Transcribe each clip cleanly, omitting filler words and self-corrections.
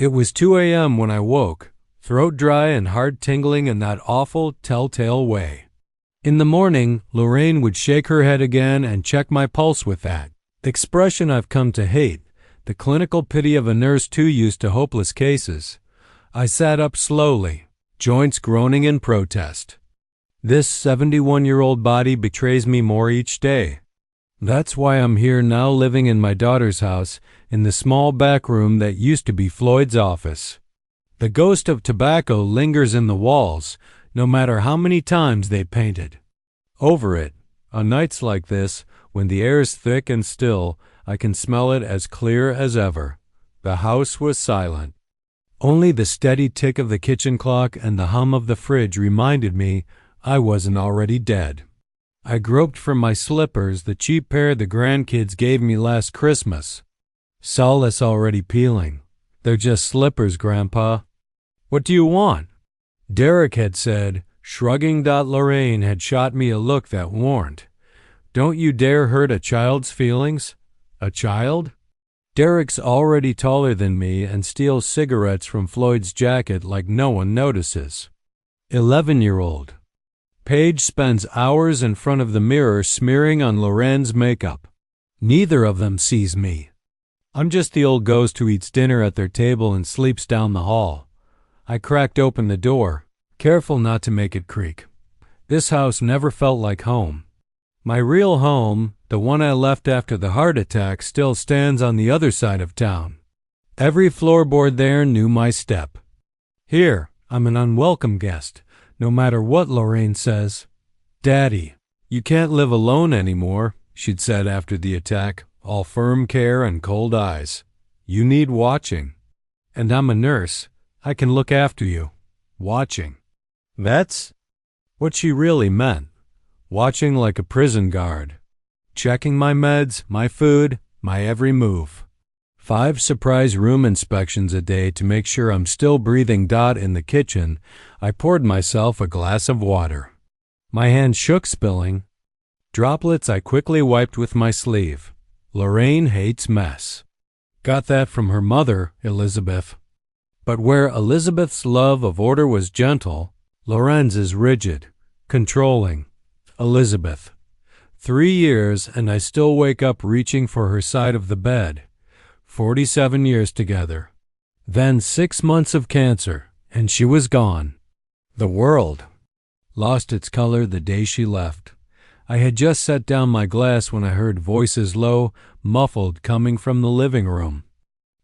It was 2 a.m. when I woke, throat dry and heart tingling in that awful, telltale way. In the morning, Lorraine would shake her head again and check my pulse with that expression I've come to hate, the clinical pity of a nurse too used to hopeless cases. I sat up slowly, joints groaning in protest. This 71-year-old body betrays me more each day. That's why I'm here now, living in my daughter's house in the small back room that used to be Floyd's office. The ghost of tobacco lingers in the walls, no matter how many times they painted over it. On nights like this, when the air is thick and still, I can smell it as clear as ever. The house was silent. Only the steady tick of the kitchen clock and the hum of the fridge reminded me I wasn't already dead. I groped for my slippers, the cheap pair the grandkids gave me last Christmas. Solace already peeling. They're just slippers, Grandpa. What do you want? Derek had said, shrugging. Lorraine had shot me a look that warned. Don't you dare hurt a child's feelings. A child? Derek's already taller than me and steals cigarettes from Floyd's jacket like no one notices. 11-year-old. Paige spends hours in front of the mirror smearing on Loren's makeup. Neither of them sees me. I'm just the old ghost who eats dinner at their table and sleeps down the hall. I cracked open the door, careful not to make it creak. This house never felt like home. My real home, the one I left after the heart attack, still stands on the other side of town. Every floorboard there knew my step. Here, I'm an unwelcome guest, no matter what Lorraine says. Daddy, you can't live alone anymore, she'd said after the attack, all firm care and cold eyes. You need watching. And I'm a nurse. I can look after you. Watching. That's what she really meant. Watching like a prison guard. Checking my meds, my food, my every move. 5 surprise room inspections a day to make sure I'm still breathing. In the kitchen, I poured myself a glass of water. My hand shook, spilling. Droplets I quickly wiped with my sleeve. Lorraine hates mess. Got that from her mother, Elizabeth. But where Elizabeth's love of order was gentle, Loren's is rigid, controlling. Elizabeth. 3 years and I still wake up reaching for her side of the bed. 47 years together. Then 6 months of cancer, and she was gone. The world lost its color the day she left. I had just set down my glass when I heard voices, low, muffled, coming from the living room.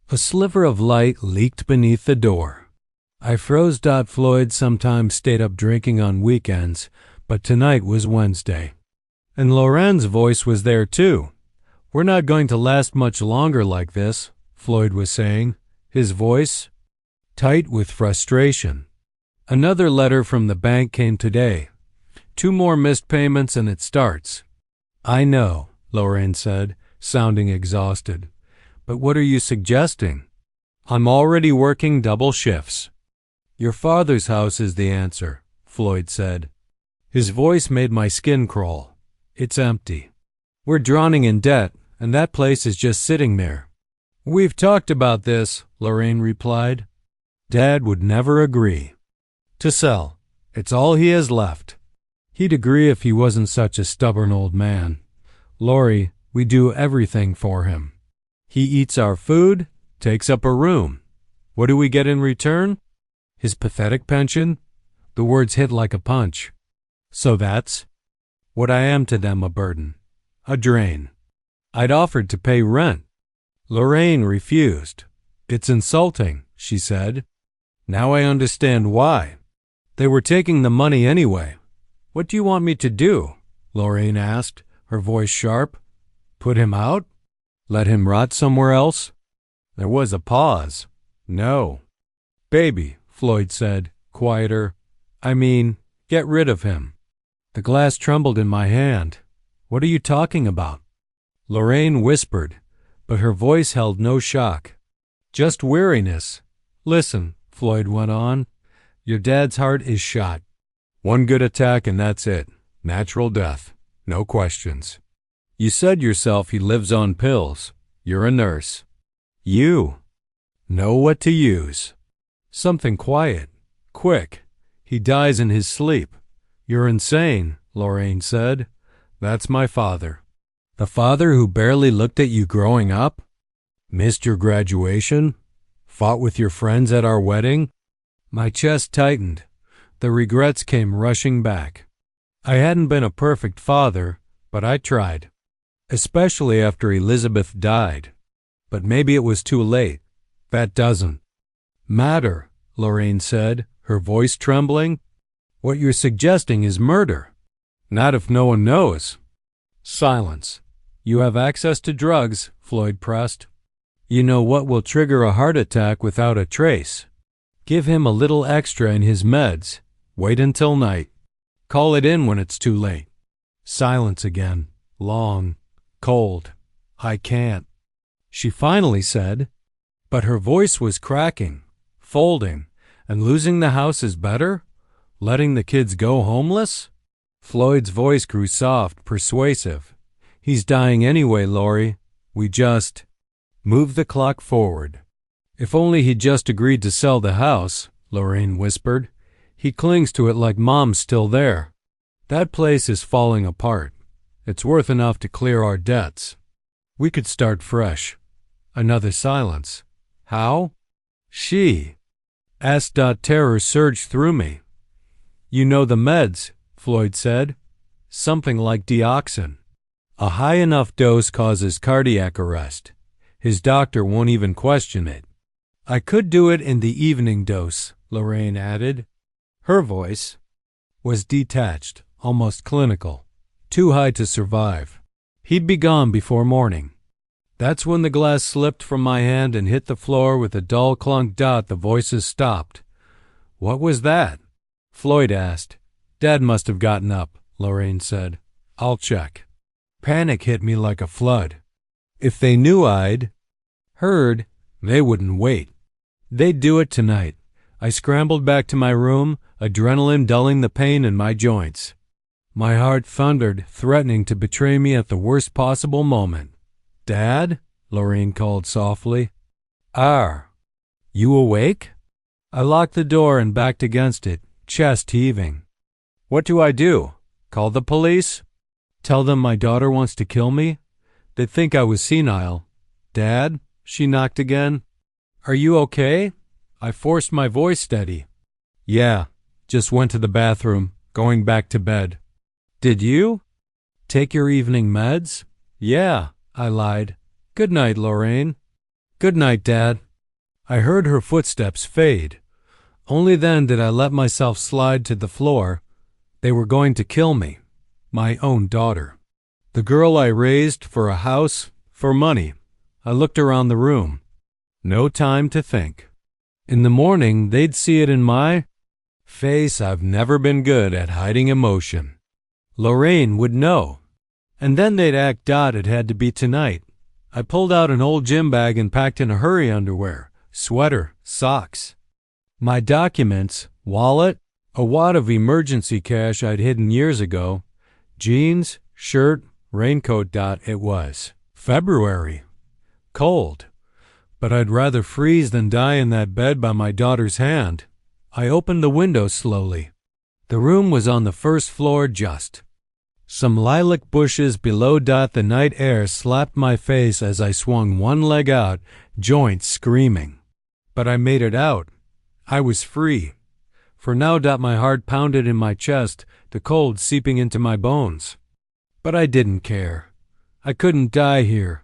A sliver of light leaked beneath the door. I froze. Floyd sometimes stayed up drinking on weekends, but tonight was Wednesday. And Loren's voice was there too. We're not going to last much longer like this, Floyd was saying, his voice tight with frustration. Another letter from the bank came today. 2 more missed payments and it starts. I know, Lorraine said, sounding exhausted. But what are you suggesting? I'm already working double shifts. Your father's house is the answer, Floyd said. His voice made my skin crawl. It's empty. We're drowning in debt, and that place is just sitting there. We've talked about this, Lorraine replied. Dad would never agree. To sell. It's all he has left. He'd agree if he wasn't such a stubborn old man. Lori, we do everything for him. He eats our food, takes up a room. What do we get in return? His pathetic pension? The words hit like a punch. So that's what I am to them, a burden, a drain. I'd offered to pay rent. Lorraine refused. It's insulting, she said. Now I understand why. They were taking the money anyway. What do you want me to do? Lorraine asked, her voice sharp. Put him out? Let him rot somewhere else? There was a pause. No. Baby, Floyd said, quieter. I mean, get rid of him. The glass trembled in my hand. What are you talking about? Lorraine whispered, but her voice held no shock. Just weariness. Listen, Floyd went on. Your dad's heart is shot. 1 good attack and that's it. Natural death. No questions. You said yourself he lives on pills. You're a nurse. You. Know what to use. Something quiet. Quick. He dies in his sleep. You're insane, Lorraine said. That's my father. The father who barely looked at you growing up? Missed your graduation? Fought with your friends at our wedding? My chest tightened. The regrets came rushing back. I hadn't been a perfect father, but I tried. Especially after Elizabeth died. But maybe it was too late. That doesn't matter, Lorraine said, her voice trembling. What you're suggesting is murder. Not if no one knows. Silence. You have access to drugs, Floyd pressed. You know what will trigger a heart attack without a trace. Give him a little extra in his meds. Wait until night. Call it in when it's too late. Silence again. Long. Cold. I can't. She finally said, but her voice was cracking, folding, and losing the house is better? Letting the kids go homeless? Floyd's voice grew soft, persuasive. He's dying anyway, Lori. We just move the clock forward. If only he'd just agreed to sell the house, Lorraine whispered. He clings to it like Mom's still there. That place is falling apart. It's worth enough to clear our debts. We could start fresh. Another silence. How? She. Terror surged through me. You know the meds, Floyd said. Something like dioxin. A high enough dose causes cardiac arrest. His doctor won't even question it. I could do it in the evening dose, Lorraine added. Her voice was detached, almost clinical. Too high to survive. He'd be gone before morning. That's when the glass slipped from my hand and hit the floor with a dull clunk dot. The voices stopped. What was that? Floyd asked. Dad must have gotten up, Lorraine said. I'll check. Panic hit me like a flood. If they knew I'd heard, they wouldn't wait. They'd do it tonight. I scrambled back to my room, adrenaline dulling the pain in my joints. My heart thundered, threatening to betray me at the worst possible moment. Dad? Lorraine called softly. You awake? I locked the door and backed against it, chest heaving. What do I do? Call the police? Tell them my daughter wants to kill me? They'd think I was senile. Dad? She knocked again. Are you okay? I forced my voice steady. Yeah, just went to the bathroom, going back to bed. Did you? Take your evening meds? Yeah, I lied. Good night, Lorraine. Good night, Dad. I heard her footsteps fade. Only then did I let myself slide to the floor. They were going to kill me. My own daughter. The girl I raised for a house, for money. I looked around the room. No time to think. In the morning, they'd see it in my face. I've never been good at hiding emotion. Lorraine would know. And then they'd act it had to be tonight. I pulled out an old gym bag and packed in a hurry underwear, sweater, socks. My documents, wallet, a wad of emergency cash I'd hidden years ago, jeans, shirt, raincoat. It was February. Cold. But I'd rather freeze than die in that bed by my daughter's hand. I opened the window slowly. The room was on the first floor just. Some lilac bushes below. The night air slapped my face as I swung one leg out, joints screaming. But I made it out. I was free. For now. My heart pounded in my chest, the cold seeping into my bones. But I didn't care. I couldn't die here.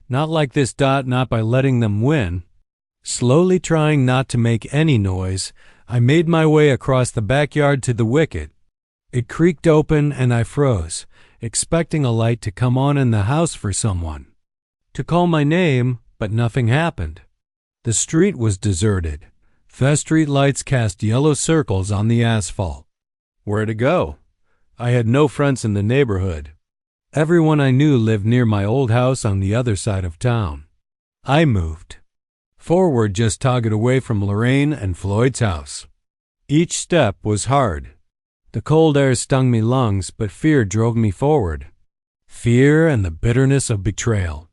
Not like this. Not by letting them win. Slowly trying not to make any noise, I made my way across the backyard to the wicket. It creaked open and I froze, expecting a light to come on in the house for someone. To call my name, but nothing happened. The street was deserted. The street lights cast yellow circles on the asphalt. Where to go? I had no friends in the neighborhood. Everyone I knew lived near my old house on the other side of town. I moved forward, just tugged away from Lorraine and Floyd's house. Each step was hard. The cold air stung me lungs, but fear drove me forward. Fear and the bitterness of betrayal.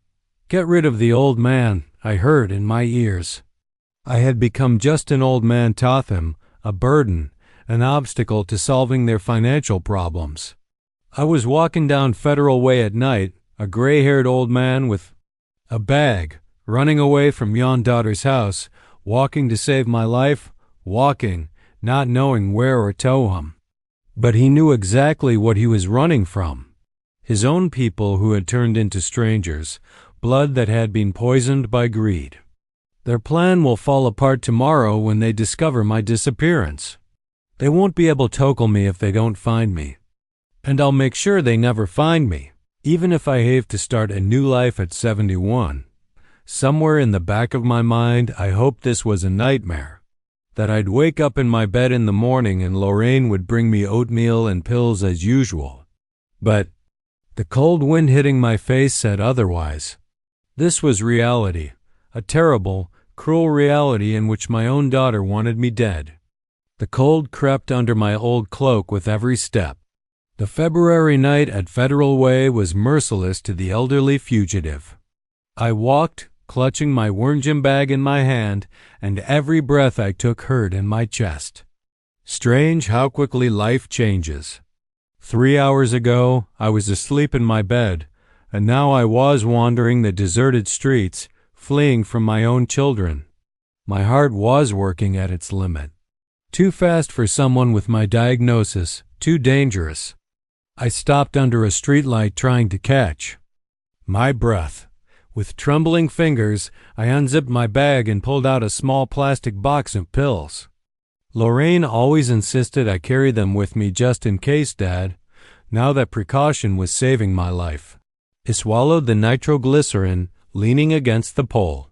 Get rid of the old man, I heard in my ears. I had become just an old man Totham, a burden, an obstacle to solving their financial problems. I was walking down Federal Way at night, a gray-haired old man with a bag, running away from yon daughter's house, walking to save my life, walking, not knowing where or to him. But he knew exactly what he was running from. His own people who had turned into strangers, blood that had been poisoned by greed. Their plan will fall apart tomorrow when they discover my disappearance. They won't be able to tackle me if they don't find me. And I'll make sure they never find me, even if I have to start a new life at 71. Somewhere in the back of my mind, I hoped this was a nightmare. That I'd wake up in my bed in the morning and Lorraine would bring me oatmeal and pills as usual. But the cold wind hitting my face said otherwise. This was reality, a terrible, cruel reality in which my own daughter wanted me dead. The cold crept under my old cloak with every step. The February night at Federal Way was merciless to the elderly fugitive. I walked, clutching my Wernjim bag in my hand, and every breath I took hurt in my chest. Strange how quickly life changes. 3 hours ago, I was asleep in my bed, and now I was wandering the deserted streets, fleeing from my own children. My heart was working at its limit. Too fast for someone with my diagnosis, too dangerous. I stopped under a streetlight trying to catch my breath. With trembling fingers, I unzipped my bag and pulled out a small plastic box of pills. Lorraine always insisted I carry them with me just in case, Dad. Now that precaution was saving my life. I swallowed the nitroglycerin, leaning against the pole.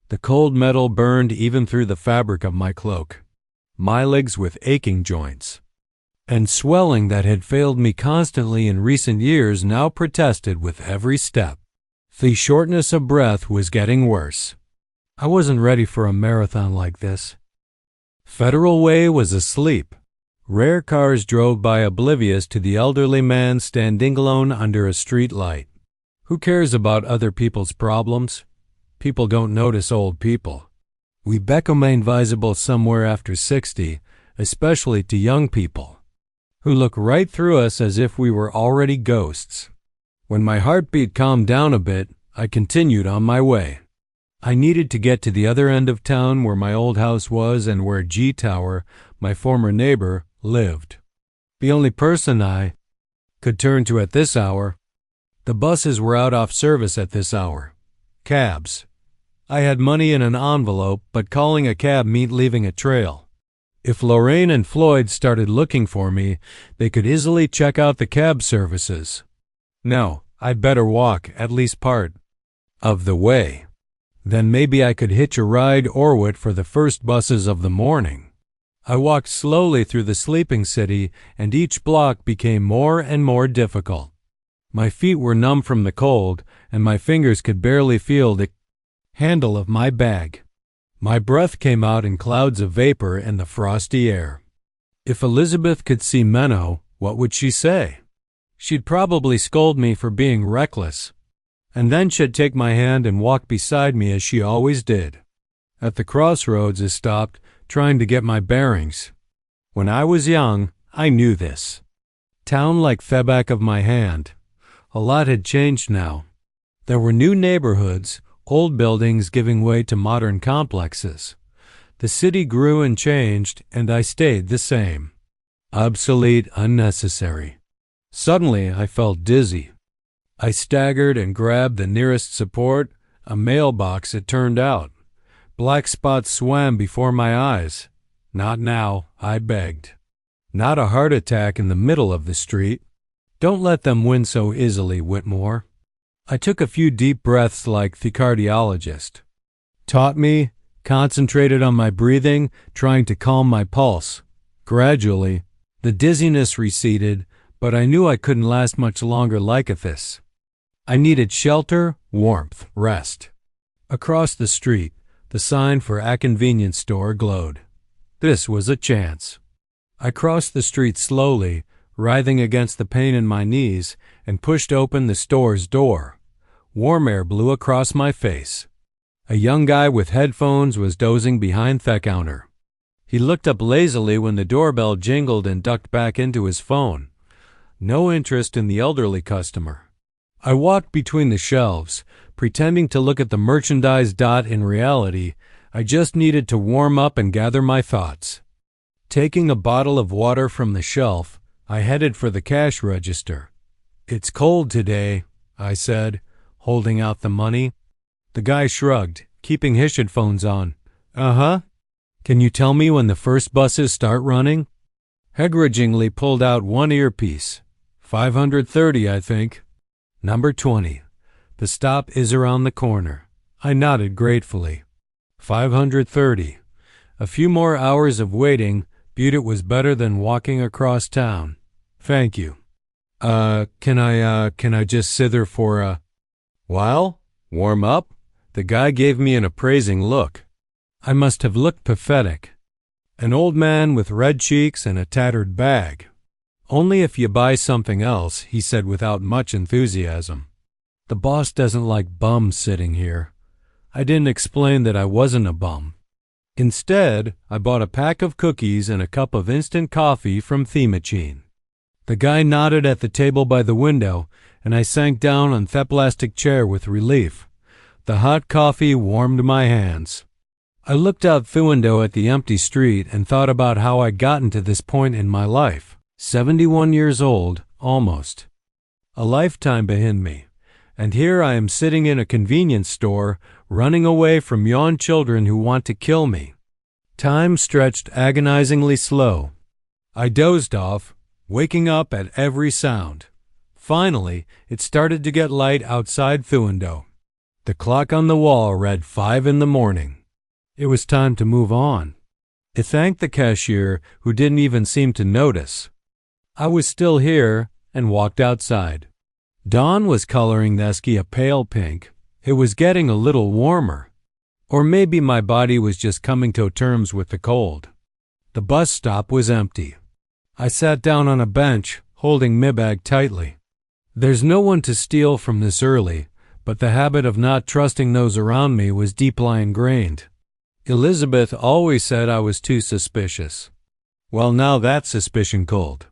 The cold metal burned even through the fabric of my cloak. My legs with aching joints and swelling that had failed me constantly in recent years now protested with every step. The shortness of breath was getting worse. I wasn't ready for a marathon like this. Federal Way was asleep. Rare cars drove by oblivious to the elderly man standing alone under a street light. Who cares about other people's problems? People don't notice old people. We become invisible somewhere after 60, especially to young people, who look right through us as if we were already ghosts. When my heartbeat calmed down a bit, I continued on my way. I needed to get to the other end of town where my old house was and where G Tower, my former neighbor, lived. The only person I could turn to at this hour. The buses were out off service at this hour. Cabs. I had money in an envelope, but calling a cab meant leaving a trail. If Lorraine and Floyd started looking for me, they could easily check out the cab services. No, I'd better walk at least part of the way. Then maybe I could hitch a ride or wait for the first buses of the morning. I walked slowly through the sleeping city, and each block became more and more difficult. My feet were numb from the cold, and my fingers could barely feel the handle of my bag. My breath came out in clouds of vapor in the frosty air. If Elizabeth could see Menno, what would she say? She'd probably scold me for being reckless, and then she'd take my hand and walk beside me as she always did. At the crossroads I stopped, trying to get my bearings. When I was young, I knew this. Town like the back of my hand. A lot had changed now. There were new neighborhoods, old buildings giving way to modern complexes. The city grew and changed, and I stayed the same. Obsolete, unnecessary. Suddenly, I felt dizzy. I staggered and grabbed the nearest support, a mailbox it turned out. Black spots swam before my eyes. Not now, I begged. Not a heart attack in the middle of the street. Don't let them win so easily, Whitmore. I took a few deep breaths like the cardiologist taught me, concentrated on my breathing, trying to calm my pulse. Gradually, the dizziness receded, but I knew I couldn't last much longer like this. I needed shelter, warmth, rest. Across the street, the sign for a convenience store glowed. This was a chance. I crossed the street slowly, writhing against the pain in my knees, and pushed open the store's door. Warm air blew across my face. A young guy with headphones was dozing behind the counter. He looked up lazily when the doorbell jingled and ducked back into his phone. No interest in the elderly customer. I walked between the shelves, pretending to look at the merchandise. In reality, I just needed to warm up and gather my thoughts. Taking a bottle of water from the shelf, I headed for the cash register. "It's cold today," I said, holding out the money. The guy shrugged, keeping his headphones on. "Uh-huh. Can you tell me when the first buses start running?" I grudgingly pulled out one earpiece. 530, I think. Number 20. The stop is around the corner. I nodded gratefully. 530. A few more hours of waiting, but it was better than walking across town. Thank you. Can I just sit there for a while? Warm up? The guy gave me an appraising look. I must have looked pathetic. An old man with red cheeks and a tattered bag. "Only if you buy something else," he said without much enthusiasm. "The boss doesn't like bums sitting here." I didn't explain that I wasn't a bum. Instead, I bought a pack of cookies and a cup of instant coffee from the machine. The guy nodded at the table by the window, and I sank down on the plastic chair with relief. The hot coffee warmed my hands. I looked out the window at the empty street and thought about how I'd gotten to this point in my life. 71 years old, almost. A lifetime behind me, and here I am sitting in a convenience store, running away from young children who want to kill me. Time stretched agonizingly slow. I dozed off, waking up at every sound. Finally, it started to get light outside the window. The clock on the wall read 5 in the morning. It was time to move on. I thanked the cashier, who didn't even seem to notice. I was still here and walked outside. Dawn was coloring the sky a pale pink. It was getting a little warmer. Or maybe my body was just coming to terms with the cold. The bus stop was empty. I sat down on a bench, holding my bag tightly. There's no one to steal from this early, but the habit of not trusting those around me was deeply ingrained. Elizabeth always said I was too suspicious. Well, now that's suspicion cold.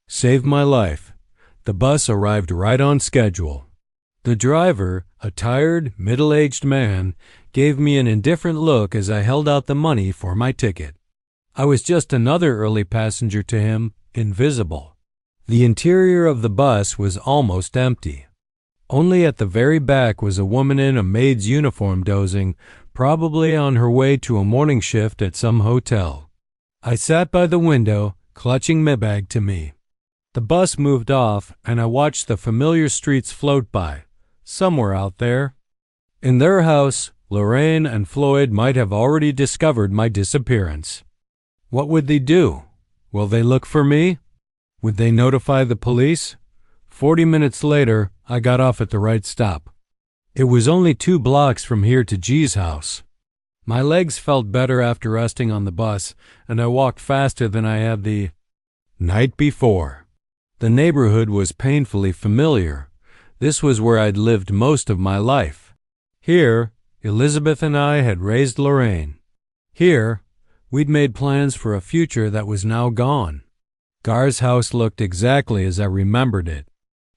Saved my life. The bus arrived right on schedule. The driver, a tired, middle-aged man, gave me an indifferent look as I held out the money for my ticket. I was just another early passenger to him, invisible. The interior of the bus was almost empty. Only at the very back was a woman in a maid's uniform dozing, probably on her way to a morning shift at some hotel. I sat by the window, clutching my bag to me. The bus moved off, and I watched the familiar streets float by, somewhere out there. In their house, Lorraine and Floyd might have already discovered my disappearance. What would they do? Will they look for me? Would they notify the police? 40 minutes later, I got off at the right stop. It was only 2 blocks from here to G's house. My legs felt better after resting on the bus, and I walked faster than I had the night before. The neighborhood was painfully familiar. This was where I'd lived most of my life. Here, Elizabeth and I had raised Lorraine. Here, we'd made plans for a future that was now gone. Gar's house looked exactly as I remembered it.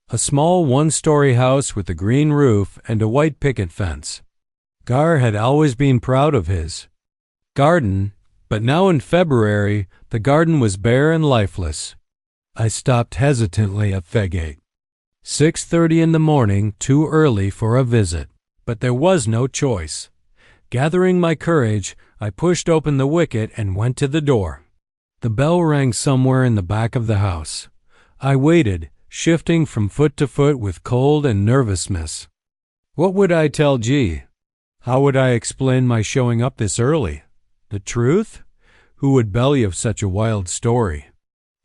A small one-story house with a green roof and a white picket fence. Gar had always been proud of his garden, but now in February, the garden was bare and lifeless. I stopped hesitantly at the gate. 6:30 in the morning, too early for a visit. But there was no choice. Gathering my courage, I pushed open the wicket and went to the door. The bell rang somewhere in the back of the house. I waited, shifting from foot to foot with cold and nervousness. What would I tell G? How would I explain my showing up this early? The truth? Who would believe such a wild story?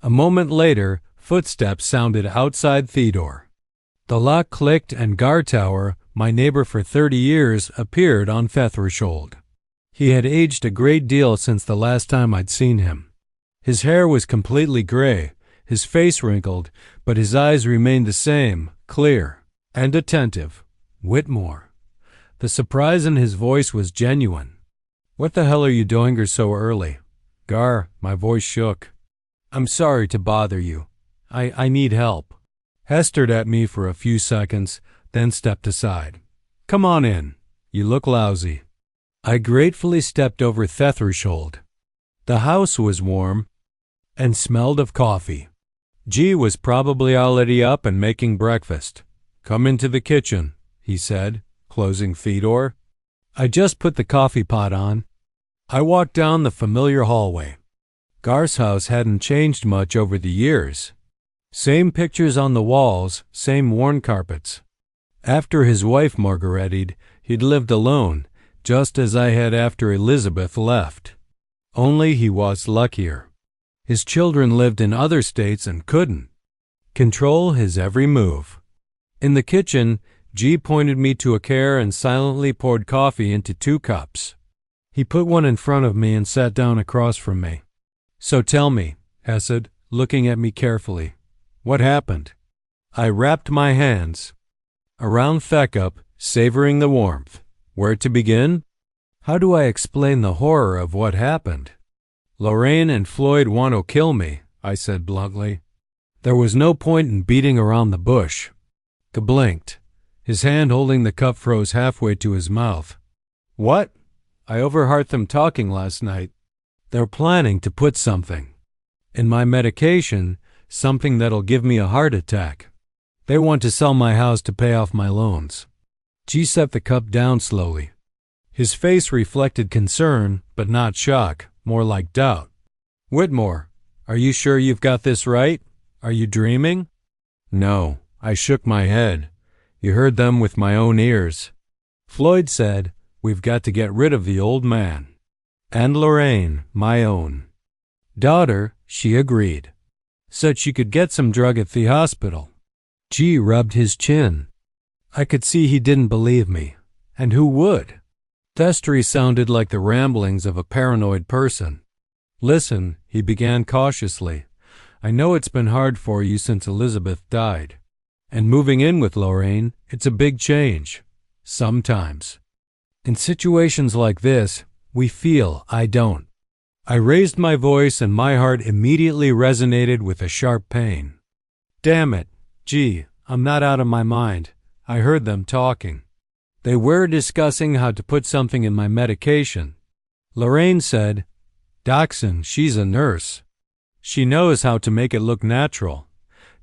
A moment later, footsteps sounded outside the door. The lock clicked and Gar Tower, my neighbor for 30 years, appeared on the threshold. He had aged a great deal since the last time I'd seen him. His hair was completely gray, his face wrinkled, but his eyes remained the same, clear and attentive. Whitmore. The surprise in his voice was genuine. "What the hell are you doing here so early?" "Gar," my voice shook. "I'm sorry to bother you. I need help." Hess stared at me for a few seconds, then stepped aside. "Come on in. You look lousy." I gratefully stepped over the threshold. The house was warm and smelled of coffee. G was probably already up and making breakfast. "Come into the kitchen," he said, closing the door. I just put the coffee pot on. I walked down the familiar hallway. Gar's house hadn't changed much over the years. Same pictures on the walls, same worn carpets. After his wife Margaretted, he'd lived alone, just as I had after Elizabeth left. Only he was luckier. His children lived in other states and couldn't control his every move. In the kitchen, G pointed me to a chair and silently poured coffee into 2 cups. He put one in front of me and sat down across from me. "So tell me," I said, looking at me carefully, "what happened?" I wrapped my hands around Theckup, savoring the warmth. Where to begin? How do I explain the horror of what happened? "Lorraine and Floyd want to kill me," I said bluntly. There was no point in beating around the bush. He blinked. His hand holding the cup froze halfway to his mouth. "What?" "I overheard them talking last night. They're planning to put something in my medication, something that'll give me a heart attack. They want to sell my house to pay off my loans." G set the cup down slowly. His face reflected concern, but not shock, more like doubt. "Whitmore, are you sure you've got this right? Are you dreaming?" "No," I shook my head. "You heard them with my own ears. Floyd said, we've got to get rid of the old man. And Lorraine, my own daughter," she agreed. "Said she could get some drug at the hospital." G rubbed his chin. I could see he didn't believe me. And who would? Thestry sounded like the ramblings of a paranoid person. "Listen," he began cautiously. "I know it's been hard for you since Elizabeth died. And moving in with Lorraine, it's a big change. Sometimes. In situations like this, we feel I don't." I raised my voice and my heart immediately resonated with a sharp pain. "Damn it, G, I'm not out of my mind. I heard them talking. They were discussing how to put something in my medication. Lorraine said, Dachshund, she's a nurse. She knows how to make it look natural."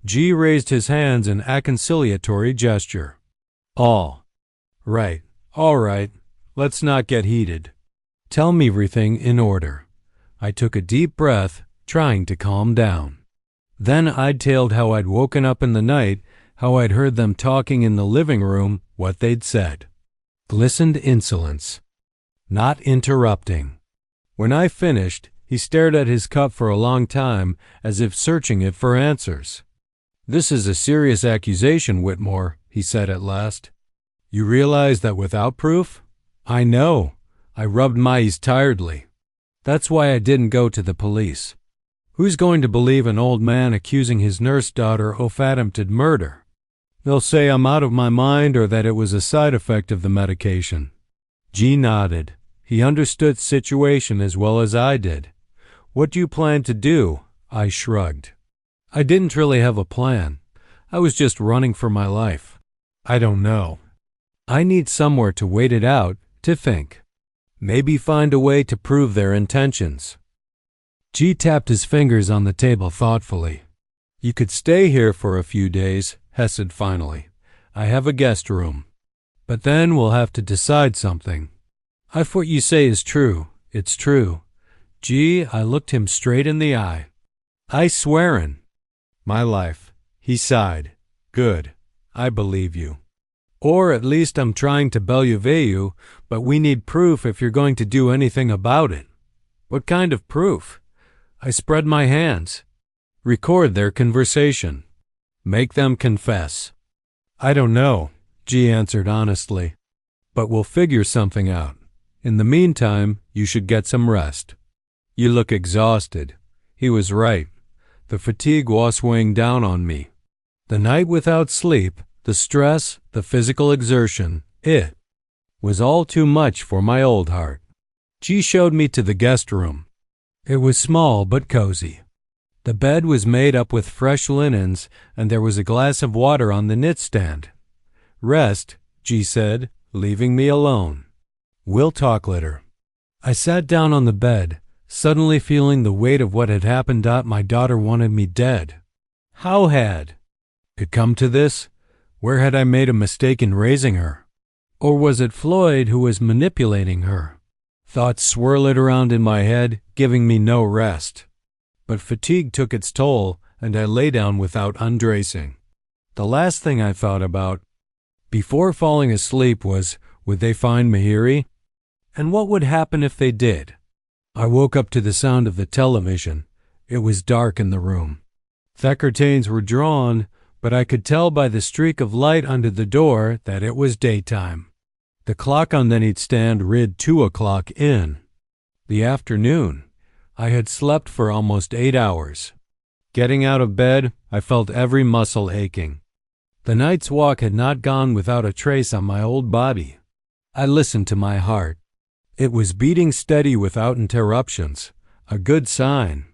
G raised his hands in a conciliatory gesture. All right, let's not get heated. Tell me everything in order." I took a deep breath, trying to calm down. Then I detailed how I'd woken up in the night, how I'd heard them talking in the living room, what they'd said. Glistened insolence. Not interrupting. When I finished, he stared at his cup for a long time, as if searching it for answers. "This is a serious accusation, Whitmore," he said at last. "You realize that without proof?" "I know." I rubbed my eyes tiredly. "That's why I didn't go to the police. Who's going to believe an old man accusing his nurse daughter of attempted murder? They'll say I'm out of my mind or that it was a side effect of the medication." G nodded. He understood the situation as well as I did. "What do you plan to do?" I shrugged. I didn't really have a plan. I was just running for my life. I don't know. I need somewhere to wait it out, to think. Maybe find a way to prove their intentions. G tapped his fingers on the table thoughtfully. "You could stay here for a few days," Hess said finally. "I have a guest room. But then we'll have to decide something." "If what you say is true, it's true." G, I looked him straight in the eye. "I swearin'." "My life." He sighed. "Good. I believe you. Or at least I'm trying to believe you, but we need proof if you're going to do anything about it." "What kind of proof?" I spread my hands. "Record their conversation. Make them confess." "I don't know," G answered honestly. "But we'll figure something out. In the meantime, you should get some rest. You look exhausted." He was right. The fatigue was weighing down on me. The night without sleep, the stress, the physical exertion, it was all too much for my old heart. G showed me to the guest room. It was small but cozy. The bed was made up with fresh linens, and there was a glass of water on the knitstand. "Rest," G said, leaving me alone. "We'll talk later." I sat down on the bed, suddenly feeling the weight of what had happened. My daughter wanted me dead. How had it come to this? Where had I made a mistake in raising her? Or was it Floyd who was manipulating her? Thoughts swirled around in my head, giving me no rest. But fatigue took its toll, and I lay down without undressing. The last thing I thought about before falling asleep was, would they find Mahiri? And what would happen if they did? I woke up to the sound of the television. It was dark in the room. The curtains were drawn, but I could tell by the streak of light under the door that it was daytime. The clock on the nightstand read 2 o'clock in the afternoon. I had slept for almost 8 hours. Getting out of bed, I felt every muscle aching. The night's walk had not gone without a trace on my old body. I listened to my heart. It was beating steady without interruptions, a good sign.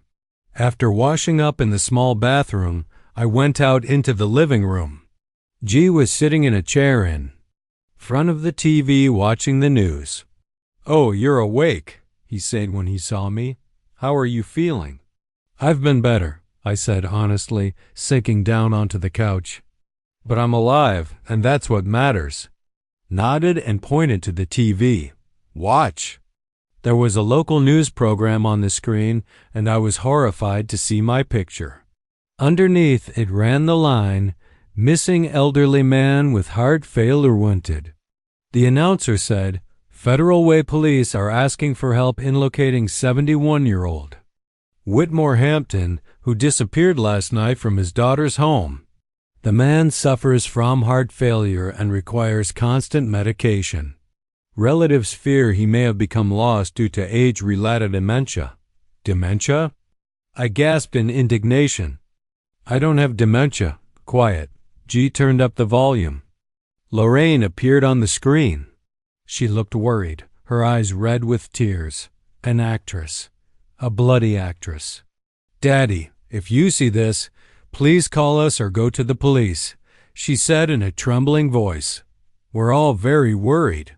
After washing up in the small bathroom, I went out into the living room. G was sitting in a chair in front of the TV watching the news. "Oh, you're awake," he said when he saw me. "How are you feeling?" "I've been better," I said honestly, sinking down onto the couch. "But I'm alive, and that's what matters." Nodded and pointed to the TV. "Watch." There was a local news program on the screen, and I was horrified to see my picture. Underneath it ran the line, "Missing elderly man with heart failure wanted." The announcer said, "Federal Way police are asking for help in locating 71-year-old Whitmore Hampton, who disappeared last night from his daughter's home. The man suffers from heart failure and requires constant medication. Relatives fear he may have become lost due to age-related dementia." "Dementia?" I gasped in indignation. "I don't have dementia." Quiet. G turned up the volume. Lorraine appeared on the screen. She looked worried, her eyes red with tears. An actress. A bloody actress. "Daddy, if you see this, please call us or go to the police," she said in a trembling voice. "We're all very worried.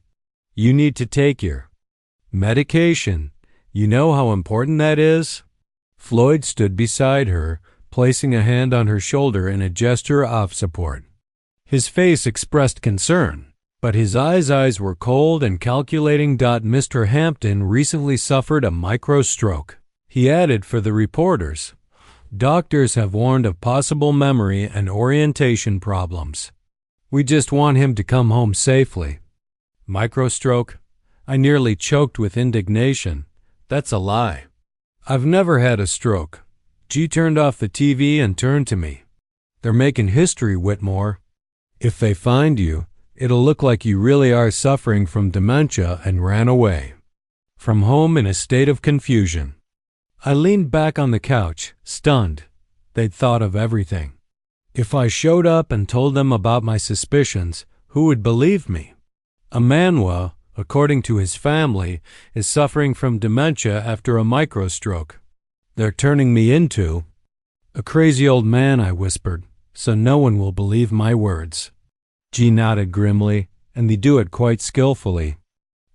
You need to take your medication. You know how important that is?" Floyd stood beside her, placing a hand on her shoulder in a gesture of support. His face expressed concern, but his eyes were cold and calculating. "Mr. Hampton recently suffered a microstroke," he added for the reporters. "Doctors have warned of possible memory and orientation problems. We just want him to come home safely." Microstroke? I nearly choked with indignation. That's a lie. I've never had a stroke. G turned off the TV and turned to me. "They're making history, Whitmore. If they find you, it'll look like you really are suffering from dementia and ran away from home in a state of confusion." I leaned back on the couch, stunned. They'd thought of everything. If I showed up and told them about my suspicions, who would believe me? Emmanuel, according to his family, is suffering from dementia after a microstroke. They're turning me into a crazy old man, I whispered, so no one will believe my words. G nodded grimly, and they do it quite skillfully.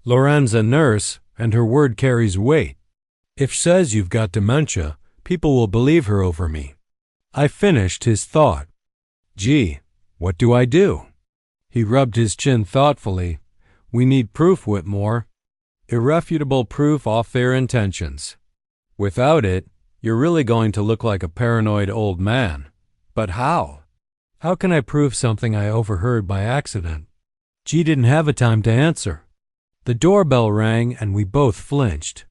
"Lauren's a nurse, and her word carries weight. If she says you've got dementia, people will believe her over me." I finished his thought. "Gee, what do I do?" He rubbed his chin thoughtfully. "We need proof, Whitmore. Irrefutable proof of their intentions. Without it, you're really going to look like a paranoid old man. But how? How can I prove something I overheard by accident?" G didn't have a time to answer. The doorbell rang and we both flinched.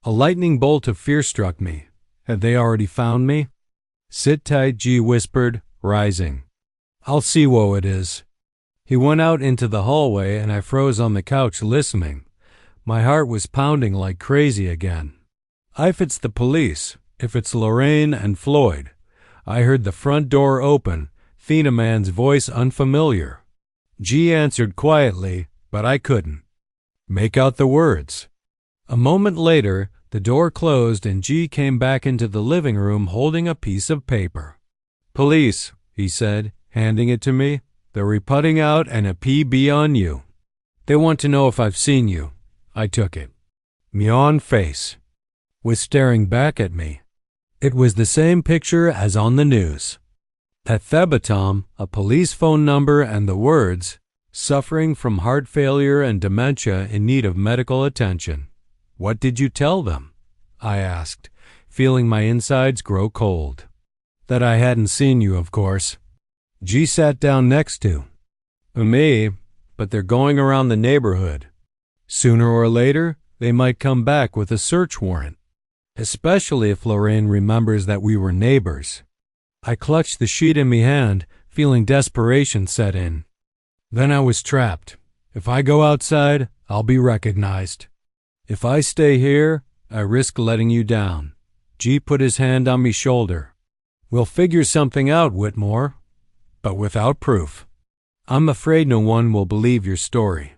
A lightning bolt of fear struck me. Had they already found me? "Sit tight," G whispered, rising. "I'll see what it is." He went out into the hallway and I froze on the couch listening. My heart was pounding like crazy again. If it's the police, if it's Lorraine and Floyd. I heard the front door open, Thieneman's voice unfamiliar. G answered quietly, but I couldn't make out the words. A moment later, the door closed and G came back into the living room holding a piece of paper. "Police," he said, handing it to me. "They're reputting out and a PB on you. They want to know if I've seen you." I took it. Myon face was staring back at me. It was the same picture as on the news. At Thebatom, a police phone number and the words, "Suffering from heart failure and dementia in need of medical attention." "What did you tell them?" I asked, feeling my insides grow cold. "That I hadn't seen you, of course." G sat down next to me, "But they're going around the neighborhood. Sooner or later, they might come back with a search warrant, especially if Lorraine remembers that we were neighbors." I clutched the sheet in my hand, feeling desperation set in. Then I was trapped. If I go outside, I'll be recognized. If I stay here, I risk letting you down. G put his hand on my shoulder. "We'll figure something out, Whitmore, but without proof. I'm afraid no one will believe your story.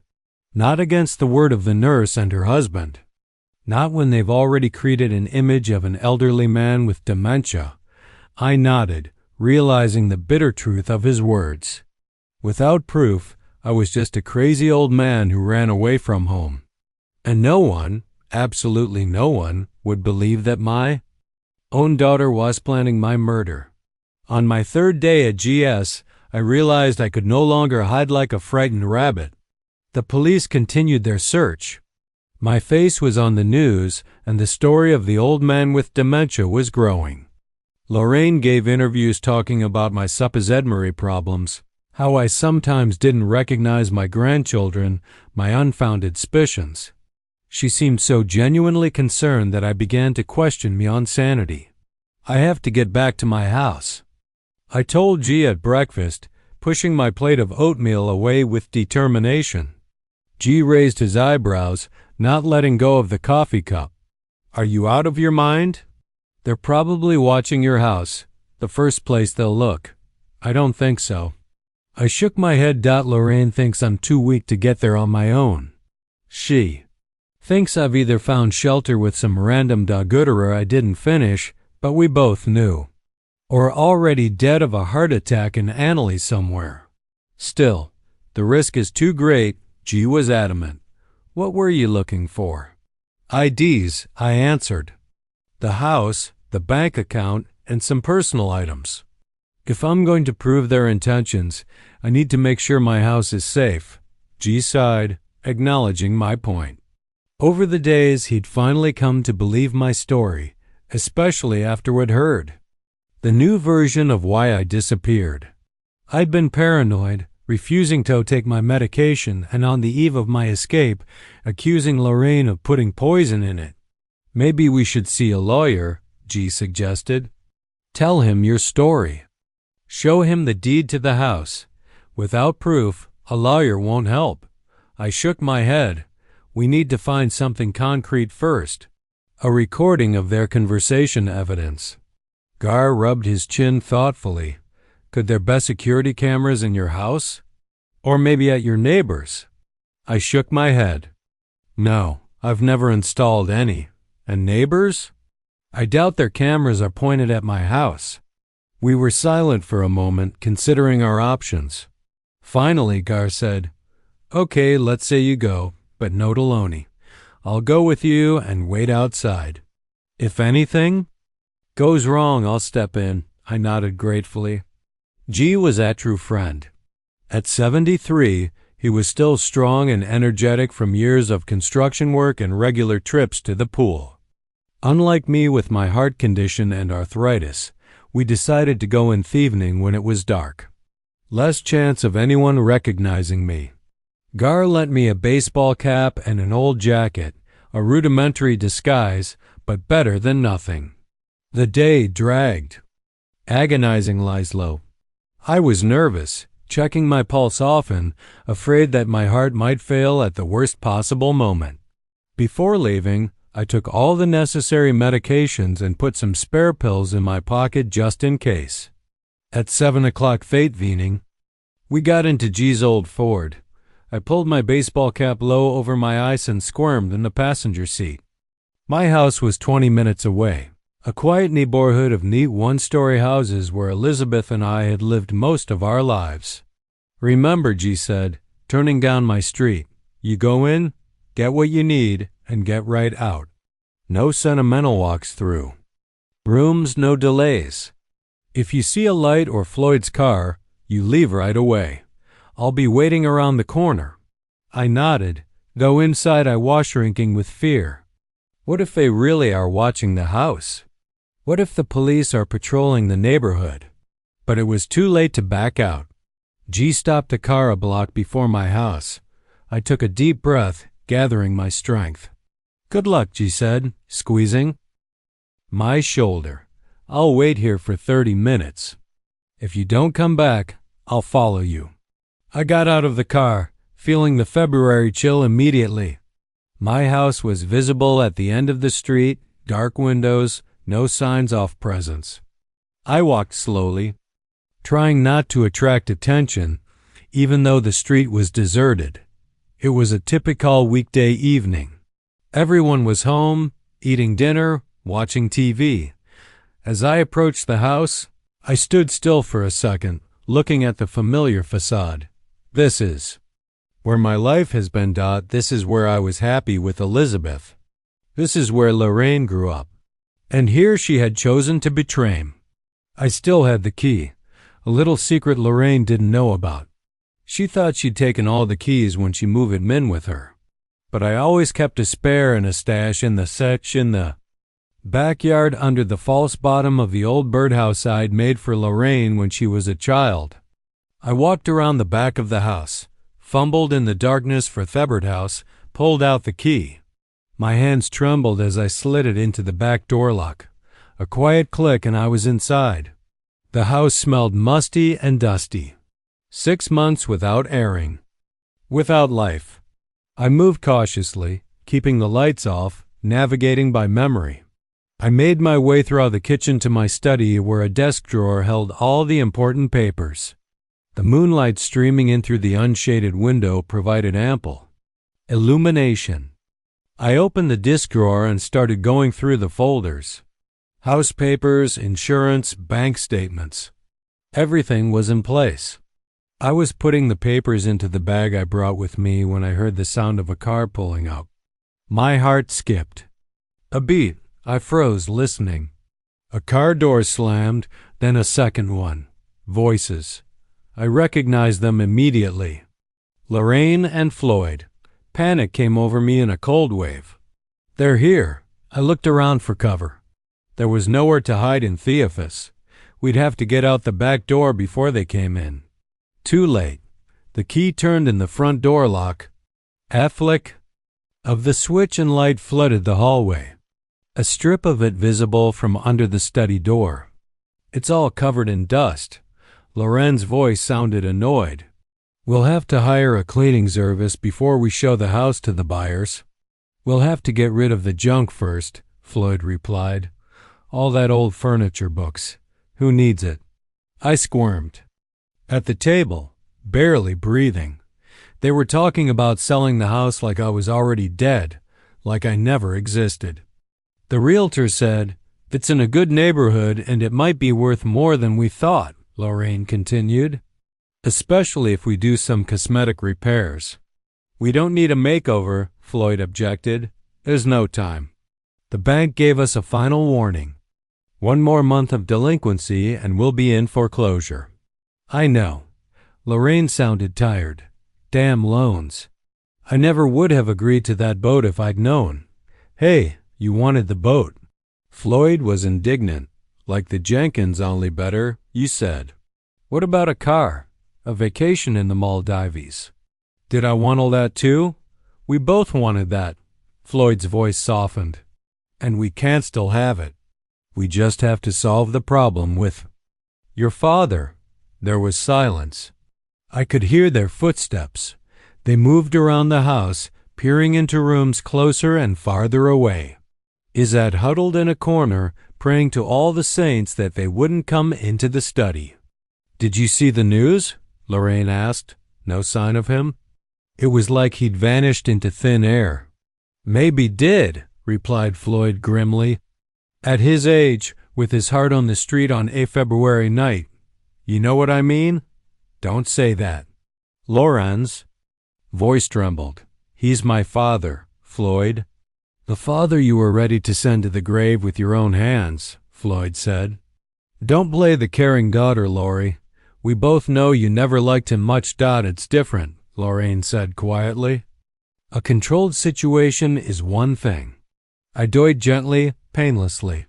Not against the word of the nurse and her husband. Not when they've already created an image of an elderly man with dementia." I nodded, realizing the bitter truth of his words. Without proof, I was just a crazy old man who ran away from home. And no one, absolutely no one, would believe that my own daughter was planning my murder. On my third day at GS, I realized I could no longer hide like a frightened rabbit. The police continued their search. My face was on the news, and the story of the old man with dementia was growing. Lorraine gave interviews talking about my suppository problems, how I sometimes didn't recognize my grandchildren, my unfounded suspicions. She seemed so genuinely concerned that I began to question my own sanity. "I have to get back to my house," I told G at breakfast, pushing my plate of oatmeal away with determination. G raised his eyebrows, not letting go of the coffee cup. "Are you out of your mind?" "They're probably watching your house, the first place they'll look." "I don't think so." I shook my head. "Lorraine thinks I'm too weak to get there on my own. She thinks I've either found shelter with some random dogooderer I didn't finish, but we both knew, or already dead of a heart attack in Annalee somewhere. Still, the risk is too great." G was adamant. "What were you looking for?" "IDs," I answered. "The house, the bank account, and some personal items. If I'm going to prove their intentions, I need to make sure my house is safe." G sighed, acknowledging my point. Over the days, he'd finally come to believe my story, especially after what heard. The new version of why I disappeared. I'd been paranoid, refusing to take my medication, and on the eve of my escape, accusing Lorraine of putting poison in it. "Maybe we should see a lawyer," G suggested. "Tell him your story. Show him the deed to the house. Without proof, a lawyer won't help." I shook my head. "We need to find something concrete first. A recording of their conversation evidence." Gar rubbed his chin thoughtfully. "Could there be security cameras in your house? Or maybe at your neighbor's?" I shook my head. "No, I've never installed any. And neighbors? I doubt their cameras are pointed at my house." We were silent for a moment, considering our options. Finally, Gar said, "Okay, let's say you go, but no to Loney. I'll go with you and wait outside. If anything goes wrong, I'll step in." I nodded gratefully. G was a true friend. At 73, he was still strong and energetic from years of construction work and regular trips to the pool. Unlike me with my heart condition and arthritis, we decided to go in the evening when it was dark. Less chance of anyone recognizing me. Gar lent me a baseball cap and an old jacket, a rudimentary disguise, but better than nothing. The day dragged. Agonizing, Laszlo. I was nervous, checking my pulse often, afraid that my heart might fail at the worst possible moment. Before leaving, I took all the necessary medications and put some spare pills in my pocket just in case. At 7 o'clock that evening, we got into G's old Ford. I pulled my baseball cap low over my eyes and squirmed in the passenger seat. My house was 20 minutes away, a quiet neighborhood of neat one-story houses where Elizabeth and I had lived most of our lives. "Remember," G said, turning down my street, "you go in, get what you need, and get right out. No sentimental walks through. Rooms, no delays. If you see a light or Floyd's car, you leave right away. I'll be waiting around the corner." I nodded, though inside I was shrinking with fear. What if they really are watching the house? What if the police are patrolling the neighborhood? But it was too late to back out. G stopped the car a block before my house. I took a deep breath, gathering my strength. "Good luck," G said, squeezing my shoulder. "I'll wait here for 30 minutes. If you don't come back, I'll follow you." I got out of the car, feeling the February chill immediately. My house was visible at the end of the street, dark windows, no signs of presence. I walked slowly, trying not to attract attention, even though the street was deserted. It was a typical weekday evening. Everyone was home, eating dinner, watching TV. As I approached the house, I stood still for a second, looking at the familiar facade. This is where my life has been. This is where I was happy with Elizabeth. This is where Lorraine grew up. And here she had chosen to betray him. I still had the key, a little secret Lorraine didn't know about. She thought she'd taken all the keys when she moved in with her. But I always kept a spare and a stash in the backyard under the false bottom of the old birdhouse I'd made for Lorraine when she was a child. I walked around the back of the house, fumbled in the darkness for the birdhouse, pulled out the key. My hands trembled as I slid it into the back door lock. A quiet click and I was inside. The house smelled musty and dusty. 6 months without airing. Without life. I moved cautiously, keeping the lights off, navigating by memory. I made my way through the kitchen to my study where a desk drawer held all the important papers. The moonlight streaming in through the unshaded window provided ample illumination. I opened the desk drawer and started going through the folders. House papers, insurance, bank statements. Everything was in place. I was putting the papers into the bag I brought with me when I heard the sound of a car pulling up. My heart skipped. A beat. I froze, listening. A car door slammed, then a second one. Voices. I recognized them immediately. Lorraine and Floyd. Panic came over me in a cold wave. "They're here." I looked around for cover. There was nowhere to hide in Theophis. We'd have to get out the back door before they came in. Too late. The key turned in the front door lock. A flick of the switch and light flooded the hallway. A strip of it visible from under the study door. "It's all covered in dust." Loren's voice sounded annoyed. "We'll have to hire a cleaning service before we show the house to the buyers." "We'll have to get rid of the junk first," Floyd replied. "All that old furniture books. Who needs it?" I squirmed. At the table, barely breathing. They were talking about selling the house like I was already dead, like I never existed. The realtor said, "It's in a good neighborhood and it might be worth more than we thought," Lorraine continued. "Especially if we do some cosmetic repairs." "We don't need a makeover," Floyd objected. "There's no time." The bank gave us a final warning. 1 more month of delinquency and we'll be in foreclosure. I know. Lorraine sounded tired. Damn loans. I never would have agreed to that boat if I'd known. "Hey, you wanted the boat." Floyd was indignant. "Like the Jenkins, only better, you said." "What about a car? A vacation in the Maldives?" "Did I want all that too?" "We both wanted that." Floyd's voice softened. "And we can't still have it. We just have to solve the problem with your father." There was silence. I could hear their footsteps. They moved around the house, peering into rooms closer and farther away. Izad huddled in a corner, praying to all the saints that they wouldn't come into the study. "Did you see the news?" Lorraine asked. No sign of him. It was like he'd vanished into thin air. Maybe did, replied Floyd grimly. At his age, with his heart on the street on a February night. You know what I mean? Don't say that. Lorenz. Voice trembled. He's my father, Floyd. The father you were ready to send to the grave with your own hands, Floyd said. Don't play the caring daughter, Laurie. We both know you never liked him much. It's different, Lorraine said quietly. A controlled situation is one thing. I doyed gently, painlessly.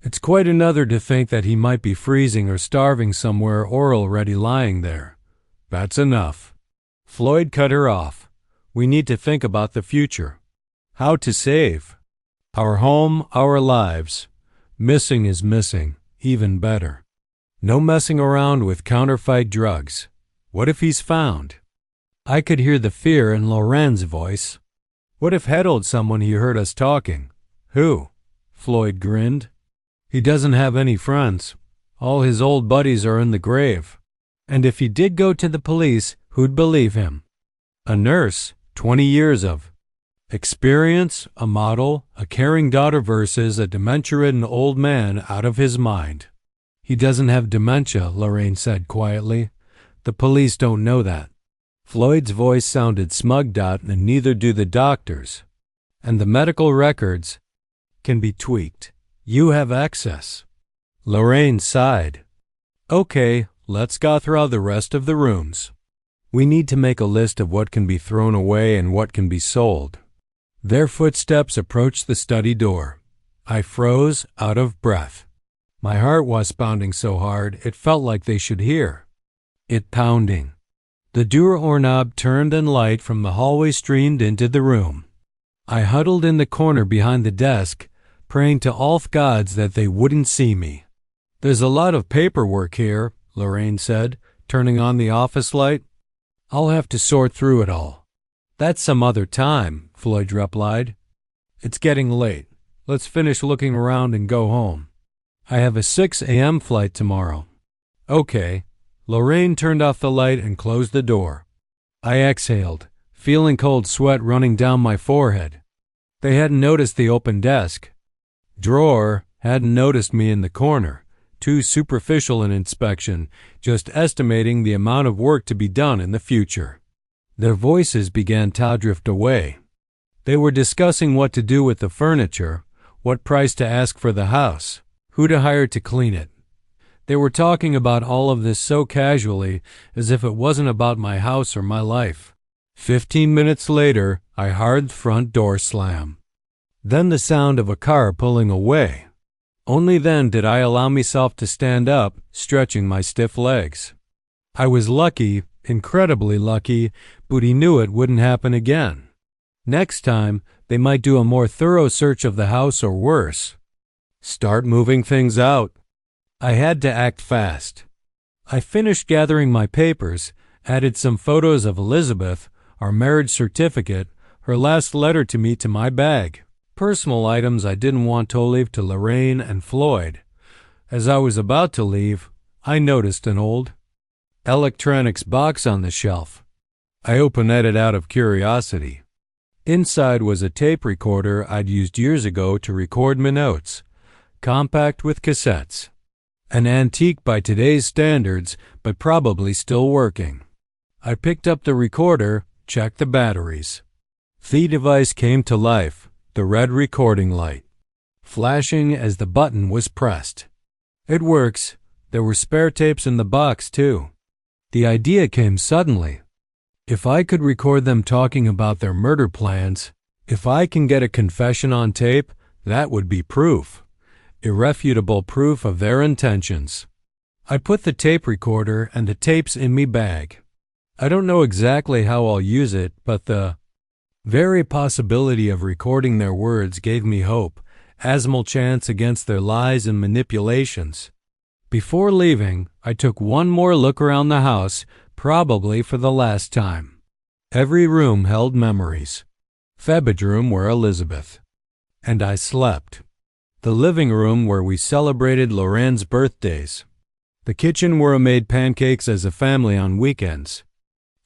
It's quite another to think that he might be freezing or starving somewhere or already lying there. That's enough. Floyd cut her off. We need to think about the future. How to save. Our home, our lives. Missing is missing. Even better. No messing around with counterfeit drugs. What if he's found? I could hear the fear in Lorenz's voice. What if Head told someone he heard us talking? Who? Floyd grinned. He doesn't have any friends. All his old buddies are in the grave. And if he did go to the police, who'd believe him? A nurse, 20 years of experience, a model, a caring daughter versus a dementia-ridden old man out of his mind. He doesn't have dementia, Lorraine said quietly. The police don't know that. Floyd's voice sounded smug. And neither do the doctors. And the medical records can be tweaked. You have access. Lorraine sighed. Okay, let's go through the rest of the rooms. We need to make a list of what can be thrown away and what can be sold. Their footsteps approached the study door. I froze, out of breath. My heart was pounding so hard it felt like they should hear it pounding. The doorknob turned and light from the hallway streamed into the room. I huddled in the corner behind the desk, praying to all gods that they wouldn't see me. There's a lot of paperwork here, Lorraine said, turning on the office light. I'll have to sort through it all. That's some other time, Floyd replied. It's getting late. Let's finish looking around and go home. I have a 6 a.m. flight tomorrow. Okay. Lorraine turned off the light and closed the door. I exhaled, feeling cold sweat running down my forehead. They hadn't noticed the open desk. Drawer hadn't noticed me in the corner, too superficial an inspection, just estimating the amount of work to be done in the future. Their voices began to drift away. They were discussing what to do with the furniture, what price to ask for the house, who to hire to clean it. They were talking about all of this so casually, as if it wasn't about my house or my life. 15 minutes later, I heard the front door slam. Then the sound of a car pulling away. Only then did I allow myself to stand up, stretching my stiff legs. I was lucky, incredibly lucky, but he knew it wouldn't happen again. Next time, they might do a more thorough search of the house or worse. Start moving things out. I had to act fast. I finished gathering my papers, added some photos of Elizabeth, our marriage certificate, her last letter to me to my bag. Personal items I didn't want to leave to Lorraine and Floyd. As I was about to leave, I noticed an old electronics box on the shelf. I opened it out of curiosity. Inside was a tape recorder I'd used years ago to record my notes, compact with cassettes. An antique by today's standards, but probably still working. I picked up the recorder, checked the batteries. The device came to life, the red recording light, flashing as the button was pressed. It works. There were spare tapes in the box, too. The idea came suddenly. If I could record them talking about their murder plans, if I can get a confession on tape, that would be proof. Irrefutable proof of their intentions. I put the tape recorder and the tapes in me bag. I don't know exactly how I'll use it, but the very possibility of recording their words gave me hope, a small chance against their lies and manipulations. Before leaving, I took one more look around the house, probably for the last time. Every room held memories. The bedroom where Elizabeth and I slept. The living room where we celebrated Lorraine's birthdays. The kitchen where we made pancakes as a family on weekends.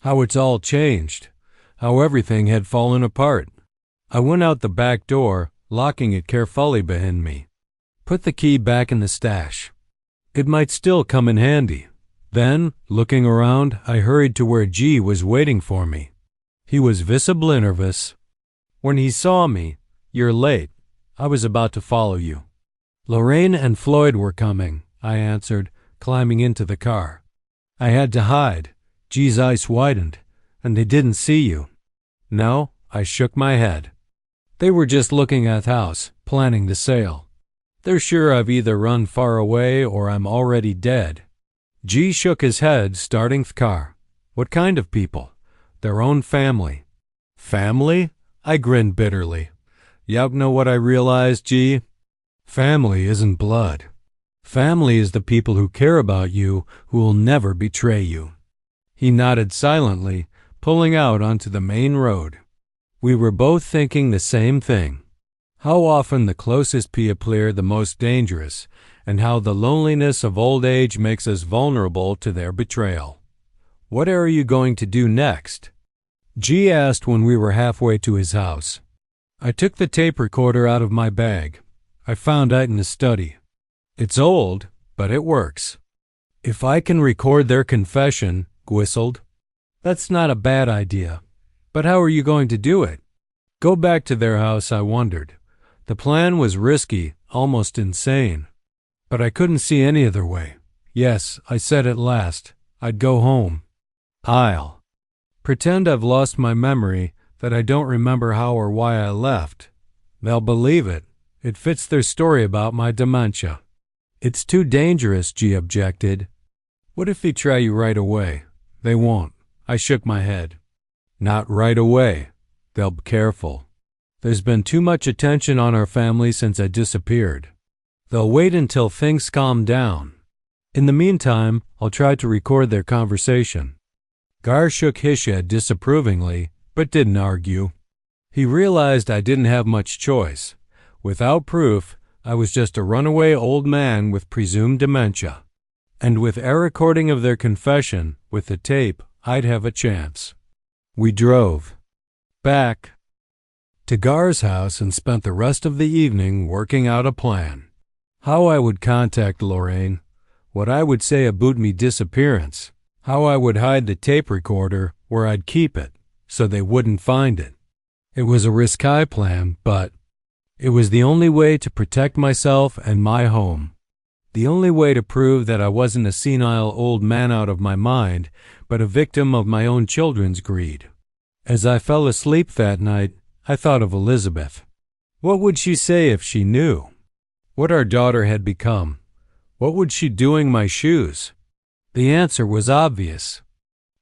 How it's all changed. how everything had fallen apart. I went out the back door, locking it carefully behind me. Put the key back in the stash. It might still come in handy. Then, looking around, I hurried to where G was waiting for me. He was visibly nervous. When he saw me, "You're late. I was about to follow you." "Lorraine and Floyd were coming," I answered, climbing into the car. "I had to hide." G's eyes widened. "And they didn't see you?" "No," I shook my head. "They were just looking at the house, planning the sale. They're sure I've either run far away or I'm already dead." G shook his head, starting the car. "What kind of people?" "Their own family." "Family?" I grinned bitterly. "You know what I realized, G? Family isn't blood. Family is the people who care about you, who will never betray you." He nodded silently, pulling out onto the main road. We were both thinking the same thing. How often the closest people are the most dangerous, and how the loneliness of old age makes us vulnerable to their betrayal. "What are you going to do next?" G asked when we were halfway to his house. I took the tape recorder out of my bag. I found it in the study. "It's old, but it works. If I can record their confession," whistled. "That's not a bad idea. But how are you going to do it?" Go back to their house, I wondered. The plan was risky, almost insane. But I couldn't see any other way. "Yes," I said at last, "I'd go home. I'll pretend I've lost my memory, that I don't remember how or why I left. They'll believe it. It fits their story about my dementia." "It's too dangerous," G objected. "What if they try you right away?" "They won't." I shook my head. "Not right away. They'll be careful. There's been too much attention on our family since I disappeared. They'll wait until things calm down. In the meantime, I'll try to record their conversation." Gar shook his head disapprovingly, but didn't argue. He realized I didn't have much choice. Without proof, I was just a runaway old man with presumed dementia. And with a recording of their confession, with the tape, I'd have a chance. We drove back to Gar's house and spent the rest of the evening working out a plan. How I would contact Lorraine, what I would say about me disappearance, how I would hide the tape recorder, where I'd keep it, so they wouldn't find it. It was a risky plan, but it was the only way to protect myself and my home. The only way to prove that I wasn't a senile old man out of my mind, but a victim of my own children's greed. As I fell asleep that night, I thought of Elizabeth. What would she say if she knew what our daughter had become? What would she do in my shoes? The answer was obvious.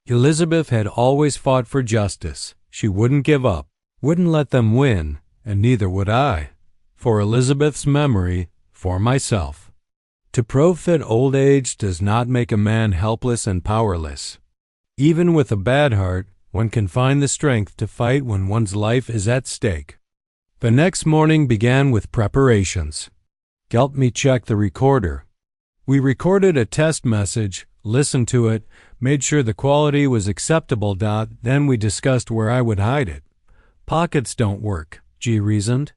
Elizabeth had always fought for justice. She wouldn't give up, wouldn't let them win, and neither would I. For Elizabeth's memory, for myself. To prove that old age does not make a man helpless and powerless. Even with a bad heart, one can find the strength to fight when one's life is at stake. The next morning began with preparations. Helped me check the recorder. We recorded a test message, listened to it, made sure the quality was acceptable. Then we discussed where I would hide it. Pockets don't work, G reasoned.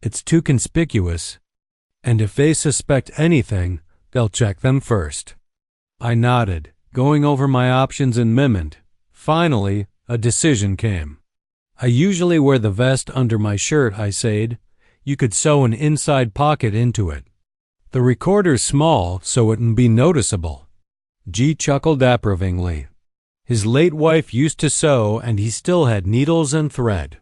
It's too conspicuous. And if they suspect anything, they'll check them first. I nodded, going over my options in Mimond. Finally, a decision came. I usually wear the vest under my shirt, I said. You could sew an inside pocket into it. The recorder's small, so it wouldn't be noticeable. G chuckled approvingly. His late wife used to sew, and he still had needles and thread.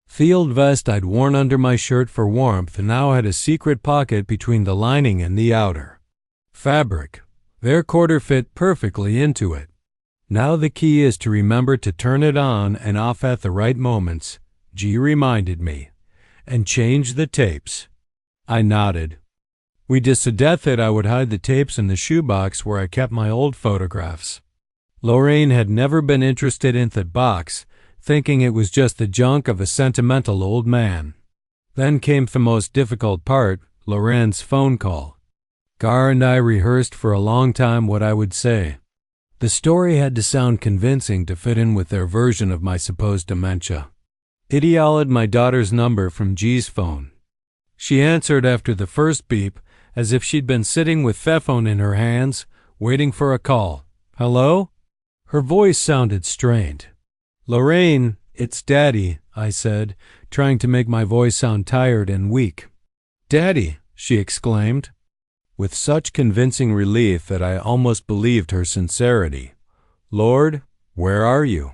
Field vest I'd worn under my shirt for warmth now had a secret pocket between the lining and the outer fabric. Their recorder fit perfectly into it. Now the key is to remember to turn it on and off at the right moments, G reminded me, and change the tapes. I nodded. We decided I would hide the tapes in the shoebox where I kept my old photographs. Lorraine had never been interested in that box, thinking it was just the junk of a sentimental old man. Then came the most difficult part, Lorraine's phone call. Gar and I rehearsed for a long time what I would say. The story had to sound convincing to fit in with their version of my supposed dementia. It yelled my daughter's number from G's phone. She answered after the first beep as if she'd been sitting with Phephone in her hands, waiting for a call. Hello? Her voice sounded strained. Lorraine, it's Daddy, I said, trying to make my voice sound tired and weak. Daddy, she exclaimed, with such convincing relief that I almost believed her sincerity. Lord, where are you?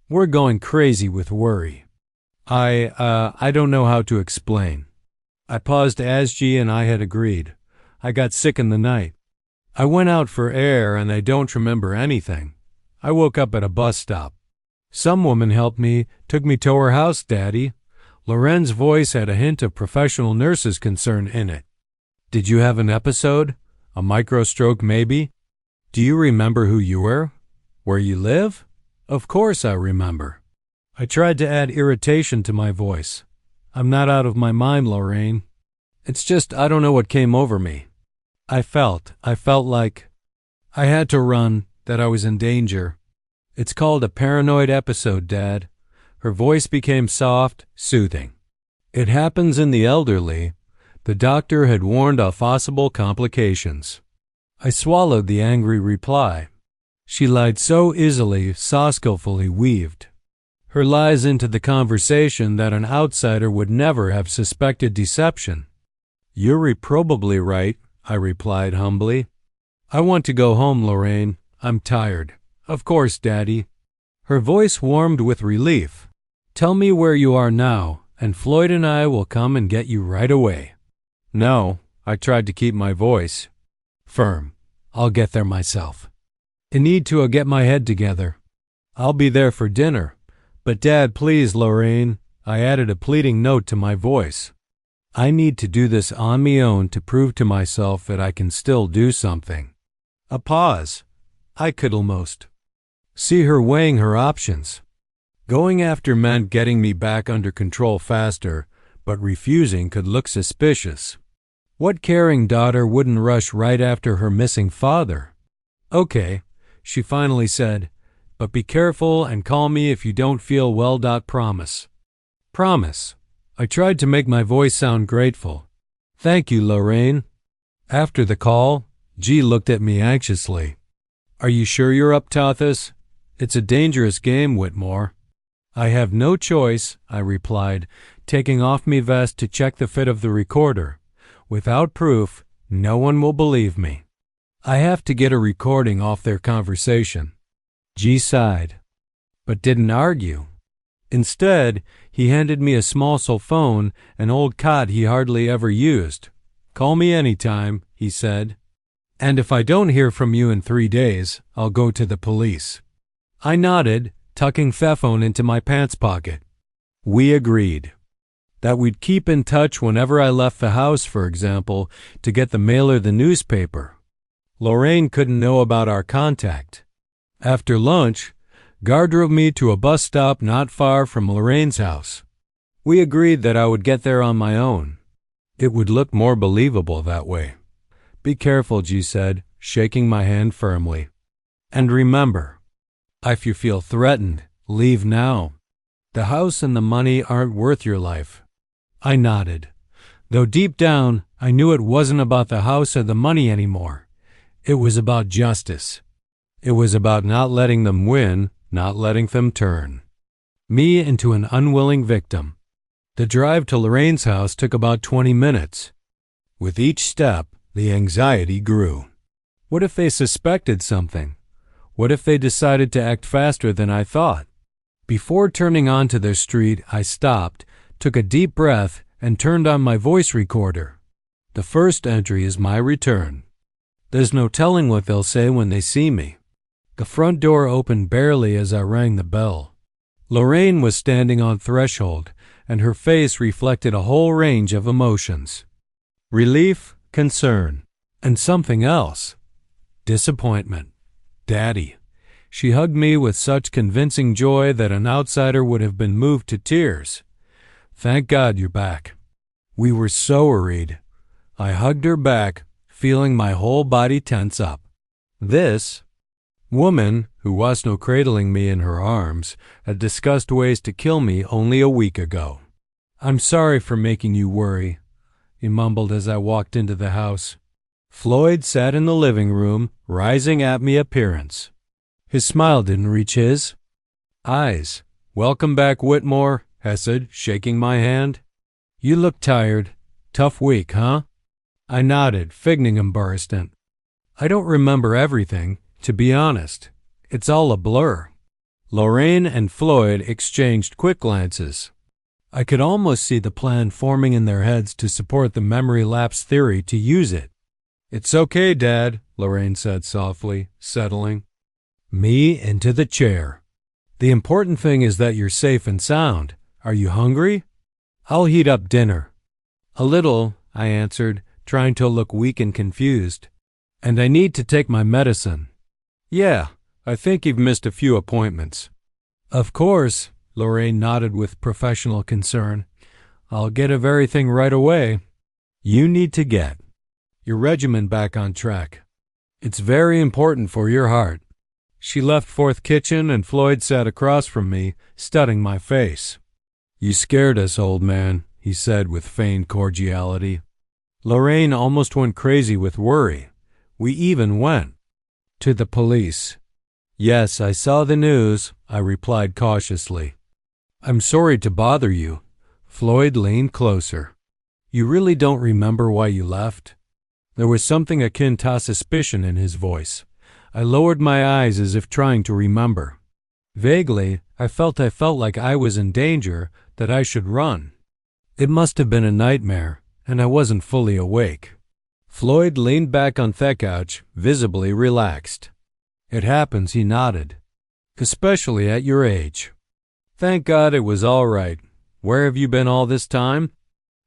We're going crazy with worry. I don't know how to explain. I paused as G and I had agreed. I got sick in the night. I went out for air and I don't remember anything. I woke up at a bus stop. Some woman helped me, took me to her house, Daddy. Loren's voice had a hint of professional nurse's concern in it. Did you have an episode? A microstroke, maybe? Do you remember who you were? Where you live? Of course I remember. I tried to add irritation to my voice. I'm not out of my mind, Lorraine. It's just I don't know what came over me. I felt like I had to run, that I was in danger. It's called a paranoid episode, Dad. Her voice became soft, soothing. It happens in the elderly. The doctor had warned of possible complications. I swallowed the angry reply. She lied so easily, so skillfully weaved her lies into the conversation that an outsider would never have suspected deception. You're reprobably right, I replied humbly. I want to go home, Lorraine. I'm tired. Of course, Daddy. Her voice warmed with relief. Tell me where you are now, and Floyd and I will come and get you right away. No, I tried to keep my voice firm. I'll get there myself. I need to get my head together. I'll be there for dinner. But Dad, please, Lorraine, I added a pleading note to my voice. I need to do this on me own to prove to myself that I can still do something. A pause. I could almost see her weighing her options. Going after meant getting me back under control faster, but refusing could look suspicious. What caring daughter wouldn't rush right after her missing father? Okay, she finally said, but be careful and call me if you don't feel well. Promise. Promise. I tried to make my voice sound grateful. Thank you, Lorraine. After the call, G looked at me anxiously. Are you sure you're up to this? It's a dangerous game, Whitmore. I have no choice, I replied, taking off me vest to check the fit of the recorder. Without proof, no one will believe me. I have to get a recording off their conversation. G sighed, but didn't argue. Instead, he handed me a small cell phone, an old cot he hardly ever used. Call me anytime, he said. And if I don't hear from you in 3 days, I'll go to the police. I nodded, tucking Phephone into my pants pocket. We agreed that we'd keep in touch whenever I left the house, for example, to get the mail or the newspaper. Lorraine couldn't know about our contact. After lunch, Gar drove me to a bus stop not far from Lorraine's house. We agreed that I would get there on my own. It would look more believable that way. Be careful, G said, shaking my hand firmly. And remember, if you feel threatened, leave now. The house and the money aren't worth your life. I nodded, though deep down I knew it wasn't about the house or the money anymore. It was about justice. It was about not letting them win, not letting them turn me into an unwilling victim. The drive to Lorraine's house took about 20 minutes. With each step, the anxiety grew. What if they suspected something? What if they decided to act faster than I thought? Before turning onto their street, I stopped, took a deep breath, and turned on my voice recorder. The first entry is my return. There's no telling what they'll say when they see me. The front door opened barely as I rang the bell. Lorraine was standing on threshold, and her face reflected a whole range of emotions. Relief, concern, and something else. Disappointment. Daddy. She hugged me with such convincing joy that an outsider would have been moved to tears. Thank God you're back. We were so worried. I hugged her back, feeling my whole body tense up. This Woman, who was no cradling me in her arms, had discussed ways to kill me only a week ago. I'm sorry for making you worry, he mumbled as I walked into the house. Floyd sat in the living room, rising at me appearance. His smile didn't reach his eyes. Welcome back, Whitmore, I said, shaking my hand. You look tired. Tough week, huh? I nodded, feigning embarrassment. I don't remember everything, to be honest. It's all a blur. Lorraine and Floyd exchanged quick glances. I could almost see the plan forming in their heads to support the memory lapse theory to use it. It's okay, Dad, Lorraine said softly, settling me into the chair. The important thing is that you're safe and sound. Are you hungry? I'll heat up dinner. A little, I answered, trying to look weak and confused. And I need to take my medicine. Yeah, I think you've missed a few appointments. Of course, Lorraine nodded with professional concern. I'll get everything right away. You need to get your regimen back on track. It's very important for your heart. She left Fourth Kitchen and Floyd sat across from me, studying my face. You scared us, old man, he said with feigned cordiality. Lorraine almost went crazy with worry. We even went to the police. Yes, I saw the news, I replied cautiously. I'm sorry to bother you. Floyd leaned closer. You really don't remember why you left? There was something akin to suspicion in his voice. I lowered my eyes as if trying to remember. Vaguely, I felt like I was in danger, that I should run. It must have been a nightmare, and I wasn't fully awake. Floyd leaned back on the couch, visibly relaxed. It happens, he nodded. Especially at your age. Thank God it was all right. Where have you been all this time?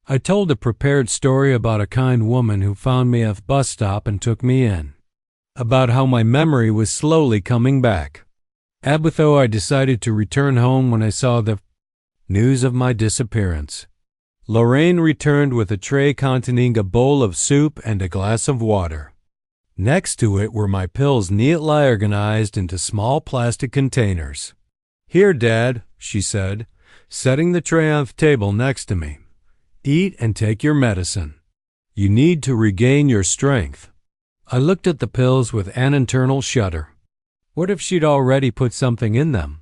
I told a prepared story about a kind woman who found me at the bus stop and took me in. About how my memory was slowly coming back. Abitho, I decided to return home when I saw the news of my disappearance. Lorraine returned with a tray containing a bowl of soup and a glass of water. Next to it were my pills neatly organized into small plastic containers. Here, Dad, she said, setting the tray on the table next to me. Eat and take your medicine. You need to regain your strength. I looked at the pills with an internal shudder. What if she'd already put something in them?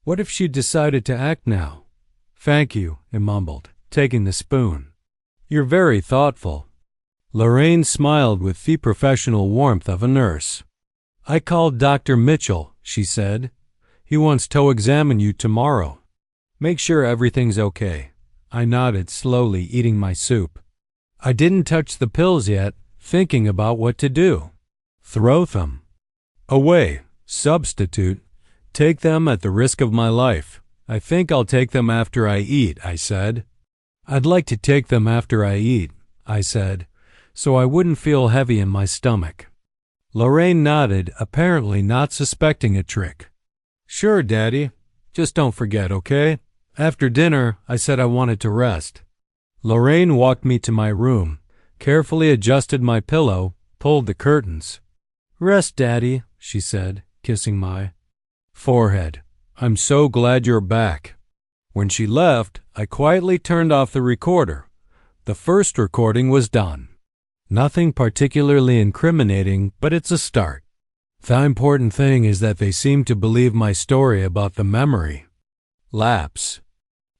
What if she'd decided to act now? Thank you, I mumbled, taking the spoon. You're very thoughtful. Lorraine smiled with the professional warmth of a nurse. I called Dr. Mitchell, she said. He wants to examine you tomorrow. Make sure everything's okay. I nodded, slowly eating my soup. I didn't touch the pills yet, thinking about what to do. Throw them away. Substitute. Take them at the risk of my life. I think I'll take them after I eat, I said. I'd like to take them after I eat, I said, so I wouldn't feel heavy in my stomach. Lorraine nodded, apparently not suspecting a trick. Sure, Daddy. Just don't forget, okay? After dinner, I said I wanted to rest. Lorraine walked me to my room, carefully adjusted my pillow, pulled the curtains. Rest, Daddy, she said, kissing my forehead. I'm so glad you're back. When she left, I quietly turned off the recorder. The first recording was done. Nothing particularly incriminating, but it's a start. The important thing is that they seem to believe my story about the memory lapse.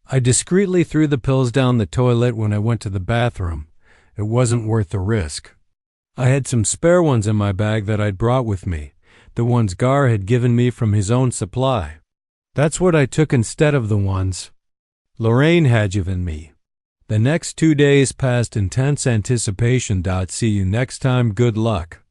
I discreetly threw the pills down the toilet when I went to the bathroom. It wasn't worth the risk. I had some spare ones in my bag that I'd brought with me, the ones Gar had given me from his own supply. That's what I took instead of the ones Lorraine had given me. The next 2 days passed intense anticipation. See you next time. Good luck.